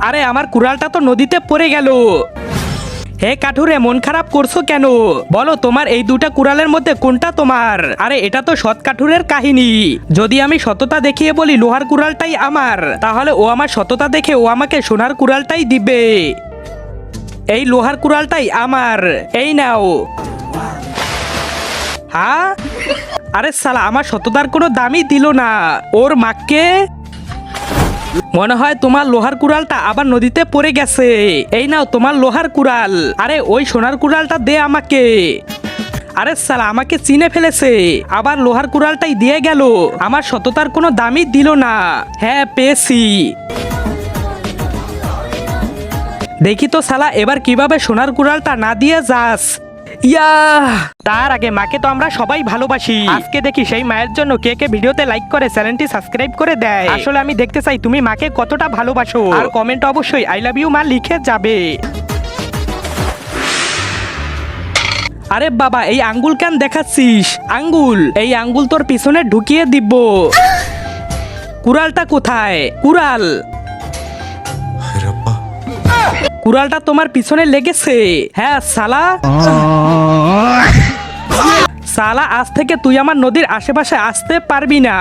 আরে আমার কুড়ালটা তো নদীতে পড়ে গেল। হে কাঠুরে, মন খারাপ করছো কেন? বলো তোমার এই দুটা কুড়ালের মধ্যে কোনটা তোমার? আরে এটা তো সৎ কাঠুরের কাহিনী। যদি আমি সততা দেখিয়ে বলি লোহার কুড়ালটাই আমার, তাহলে ও আমার সততা দেখে ও আমাকে সোনার কুড়ালটাই দিবে। এই লোহার কুড়ালটাই আমার, এই নাও। হ্যাঁ, আরে শালা আমার সততার কোনো দামই দিল না। ওর মাকে মনে হয় তোমার লোহার কুড়ালটা আবার নদীতে পড়ে গেছে। এই নাও তোমার লোহার কুড়াল। আরে ওই সোনার কুড়ালটা দে আমাকে। আরে শালা আমাকে চিনে ফেলেছে, আবার লোহার কুড়ালটাই দিয়ে গেল। আমার সততার কোনো দামই দিল না। হ্যাঁ পেয়েছি। দেখি তো শালা এবার কিভাবে সোনার কুড়ালটা না দিয়ে যাস। ইয়া, তার আগে মাকে তো আমরা সবাই ভালোবাসি। আজকে দেখি সেই মায়ের জন্য কে কে ভিডিওতে লাইক করে চ্যানেলটি সাবস্ক্রাইব করে দেয়। আসলে আমি দেখতে চাই তুমি মাকে কতটা ভালোবাসো। আর কমেন্ট অবশ্যই আই লাভ ইউ মা লিখে যাবে। আরে বাবা, এই আঙ্গুল কেন দেখাচ্ছিস? আঙ্গুল, এই আঙ্গুল তোর পিছনে ঢুকিয়ে দিব। কুড়ালটা কোথায়? কুড়াল, কুড়ালটা তোমার পিছনে লেগেছে। হ্যাঁ শালা, শালা আজ থেকে তুই আমার নদীর আশেপাশে আসতে পারবি না।